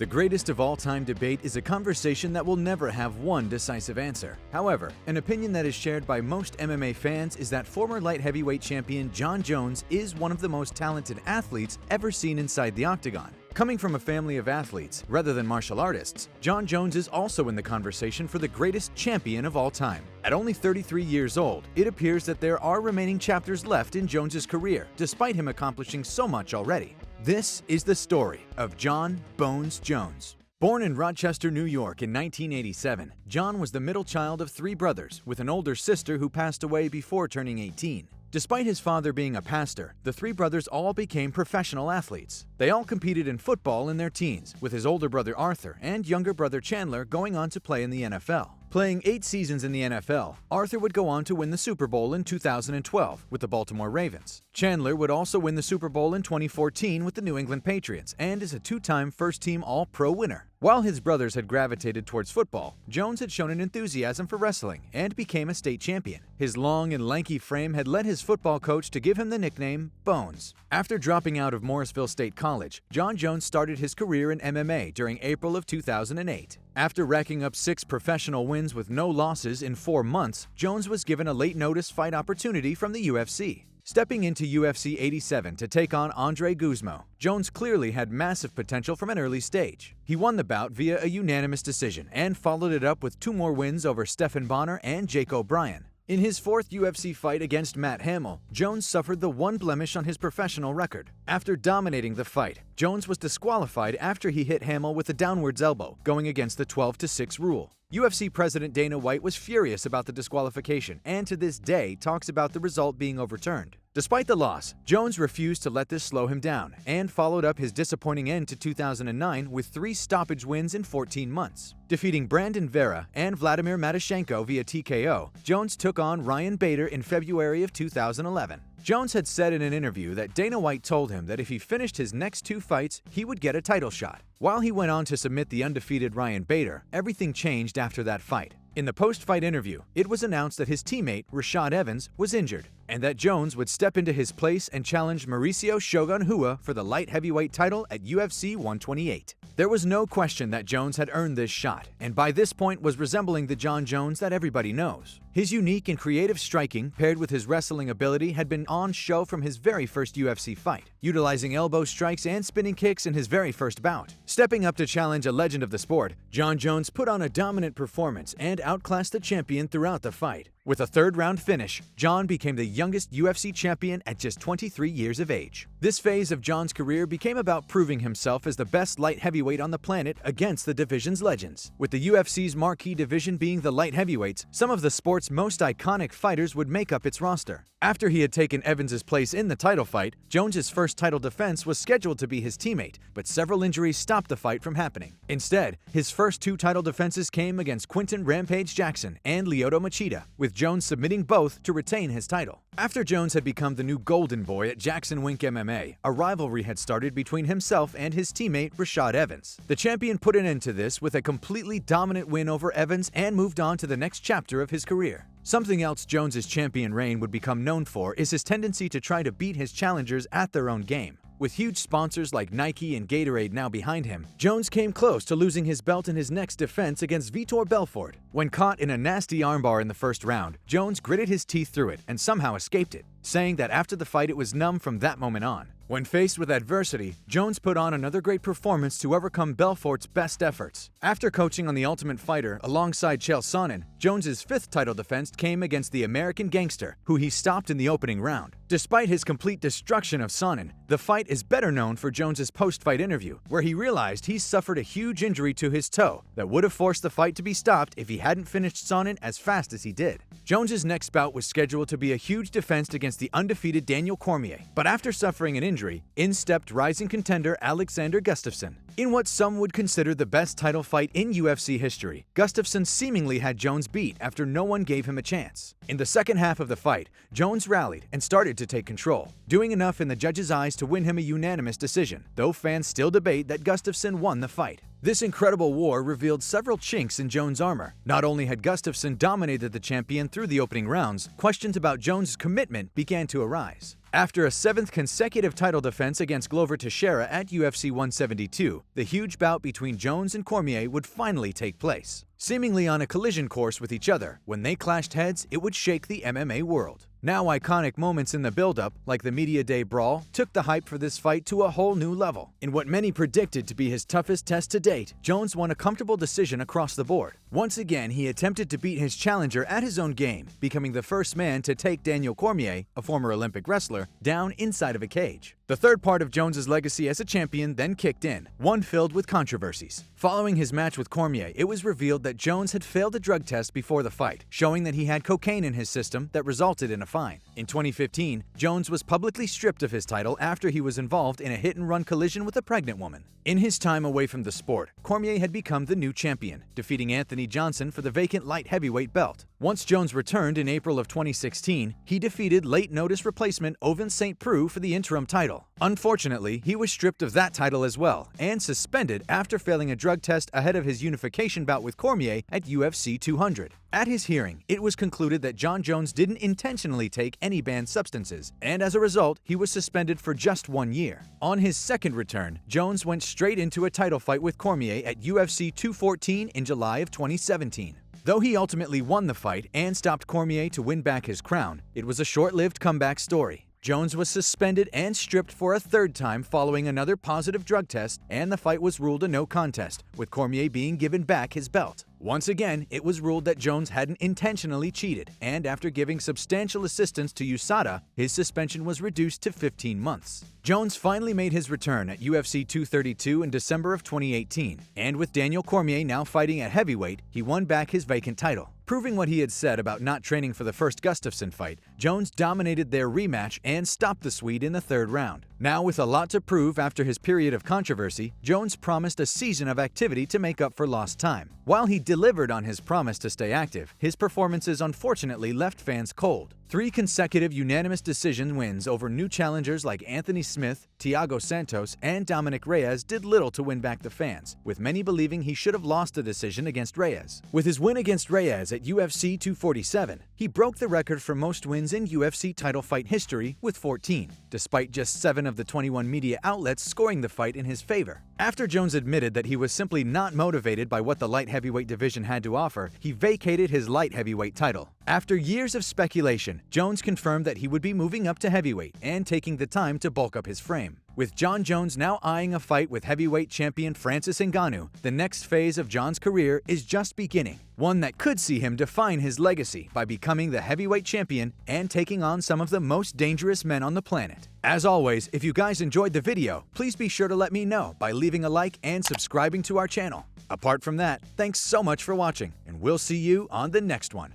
The greatest of all time debate is a conversation that will never have one decisive answer. However, an opinion that is shared by most MMA fans is that former light heavyweight champion Jon Jones is one of the most talented athletes ever seen inside the octagon. Coming from a family of athletes rather than martial artists, Jon Jones is also in the conversation for the greatest champion of all time. At only 33 years old, it appears that there are remaining chapters left in Jones's career, despite him accomplishing so much already. This is the story of Jon "Bones" Jones. Born in Rochester, New York in 1987, Jon was the middle child of three brothers, with an older sister who passed away before turning 18. Despite his father being a pastor, the three brothers all became professional athletes. They all competed in football in their teens, with his older brother Arthur and younger brother Chandler going on to play in the NFL. Playing 8 seasons in the NFL, Arthur would go on to win the Super Bowl in 2012 with the Baltimore Ravens. Chandler would also win the Super Bowl in 2014 with the New England Patriots and is a 2-time first-team All-Pro winner. While his brothers had gravitated towards football, Jones had shown an enthusiasm for wrestling and became a state champion. His long and lanky frame had led his football coach to give him the nickname Bones. After dropping out of Morrisville State College, Jon Jones started his career in MMA during April of 2008. After racking up 6 professional wins with no losses in 4 months, Jones was given a late-notice fight opportunity from the UFC. Stepping into UFC 87 to take on Andre Guzmo, Jones clearly had massive potential from an early stage. He won the bout via a unanimous decision and followed it up with 2 more wins over Stephan Bonnar and Jake O'Brien. In his 4th UFC fight against Matt Hamill, Jones suffered the one blemish on his professional record. After dominating the fight, Jones was disqualified after he hit Hamill with a downwards elbow, going against the 12-6 rule. UFC President Dana White was furious about the disqualification and to this day talks about the result being overturned. Despite the loss, Jones refused to let this slow him down and followed up his disappointing end to 2009 with 3 stoppage wins in 14 months. Defeating Brandon Vera and Vladimir Matyshenko via TKO, Jones took on Ryan Bader in February of 2011. Jones had said in an interview that Dana White told him that if he finished his next 2 fights, he would get a title shot. While he went on to submit the undefeated Ryan Bader, everything changed after that fight. In the post-fight interview, it was announced that his teammate, Rashad Evans, was injured, and that Jones would step into his place and challenge Mauricio Shogun Rua for the light heavyweight title at UFC 128. There was no question that Jones had earned this shot, and by this point was resembling the Jon Jones that everybody knows. His unique and creative striking, paired with his wrestling ability, had been on show from his very first UFC fight, utilizing elbow strikes and spinning kicks in his very first bout. Stepping up to challenge a legend of the sport, Jon Jones put on a dominant performance and outclassed the champion throughout the fight. With a 3rd-round finish, Jon became the youngest UFC champion at just 23 years of age. This phase of Jon's career became about proving himself as the best light heavyweight on the planet against the division's legends. With the UFC's marquee division being the light heavyweights, some of the sport's most iconic fighters would make up its roster. After he had taken Evans' place in the title fight, Jones's first title defense was scheduled to be his teammate, but several injuries stopped the fight from happening. Instead, his first 2 title defenses came against Quinton Rampage Jackson and Lyoto Machida, with Jones submitting both to retain his title. After Jones had become the new golden boy at Jackson Wink MMA, a rivalry had started between himself and his teammate Rashad Evans. The champion put an end to this with a completely dominant win over Evans and moved on to the next chapter of his career. Something else Jones's champion reign would become known for is his tendency to try to beat his challengers at their own game. With huge sponsors like Nike and Gatorade now behind him, Jones came close to losing his belt in his next defense against Vitor Belfort. When caught in a nasty armbar in the first round, Jones gritted his teeth through it and somehow escaped it, saying that after the fight it was numb from that moment on. When faced with adversity, Jones put on another great performance to overcome Belfort's best efforts. After coaching on The Ultimate Fighter alongside Chael Sonnen, Jones's 5th title defense came against the American Gangster, who he stopped in the opening round. Despite his complete destruction of Sonnen, the fight is better known for Jones's post-fight interview, where he realized he suffered a huge injury to his toe that would have forced the fight to be stopped if he hadn't finished Sonnen as fast as he did. Jones's next bout was scheduled to be a huge defense against the undefeated Daniel Cormier, but after suffering an injury, in stepped rising contender Alexander Gustafsson. In what some would consider the best title fight in UFC history, Gustafsson seemingly had Jones beat after no one gave him a chance. In the second half of the fight, Jones rallied and started to take control, doing enough in the judges' eyes to win him a unanimous decision, though fans still debate that Gustafsson won the fight. This incredible war revealed several chinks in Jones' armor. Not only had Gustafsson dominated the champion through the opening rounds, questions about Jones' commitment began to arise. After a 7th consecutive title defense against Glover Teixeira at UFC 172, the huge bout between Jones and Cormier would finally take place. Seemingly on a collision course with each other, when they clashed heads, it would shake the MMA world. Now iconic moments in the build-up, like the Media Day brawl, took the hype for this fight to a whole new level. In what many predicted to be his toughest test to date, Jones won a comfortable decision across the board. Once again, he attempted to beat his challenger at his own game, becoming the first man to take Daniel Cormier, a former Olympic wrestler, down inside of a cage. The third part of Jones' legacy as a champion then kicked in, one filled with controversies. Following his match with Cormier, it was revealed that Jones had failed a drug test before the fight, showing that he had cocaine in his system that resulted in a fine. In 2015, Jones was publicly stripped of his title after he was involved in a hit-and-run collision with a pregnant woman. In his time away from the sport, Cormier had become the new champion, defeating Anthony Johnson for the vacant light heavyweight belt. Once Jones returned in April of 2016, he defeated late-notice replacement Ovince St. Preux for the interim title. Unfortunately, he was stripped of that title as well, and suspended after failing a drug test ahead of his unification bout with Cormier at UFC 200. At his hearing, it was concluded that Jon Jones didn't intentionally take any banned substances, and as a result, he was suspended for just 1 year. On his second return, Jones went straight into a title fight with Cormier at UFC 214 in July of 2017. Though he ultimately won the fight and stopped Cormier to win back his crown, it was a short-lived comeback story. Jones was suspended and stripped for a third time following another positive drug test, and the fight was ruled a no contest, with Cormier being given back his belt. Once again, it was ruled that Jones hadn't intentionally cheated, and after giving substantial assistance to USADA, his suspension was reduced to 15 months. Jones finally made his return at UFC 232 in December of 2018, and with Daniel Cormier now fighting at heavyweight, he won back his vacant title. Proving what he had said about not training for the first Gustafsson fight, Jones dominated their rematch and stopped the Swede in the third round. Now, with a lot to prove after his period of controversy, Jones promised a season of activity to make up for lost time. While he delivered on his promise to stay active, his performances unfortunately left fans cold. 3 consecutive unanimous decision wins over new challengers like Anthony Smith, Thiago Santos, and Dominic Reyes did little to win back the fans, with many believing he should have lost the decision against Reyes. With his win against Reyes at UFC 247, he broke the record for most wins in UFC title fight history with 14, despite just 7 of the 21 media outlets scoring the fight in his favor. After Jones admitted that he was simply not motivated by what the light heavyweight division had to offer, he vacated his light heavyweight title. After years of speculation, Jones confirmed that he would be moving up to heavyweight and taking the time to bulk up his frame. With Jon Jones now eyeing a fight with heavyweight champion Francis Ngannou, the next phase of Jon's career is just beginning, one that could see him define his legacy by becoming the heavyweight champion and taking on some of the most dangerous men on the planet. As always, if you guys enjoyed the video, please be sure to let me know by leaving a like and subscribing to our channel. Apart from that, thanks so much for watching, and we'll see you on the next one.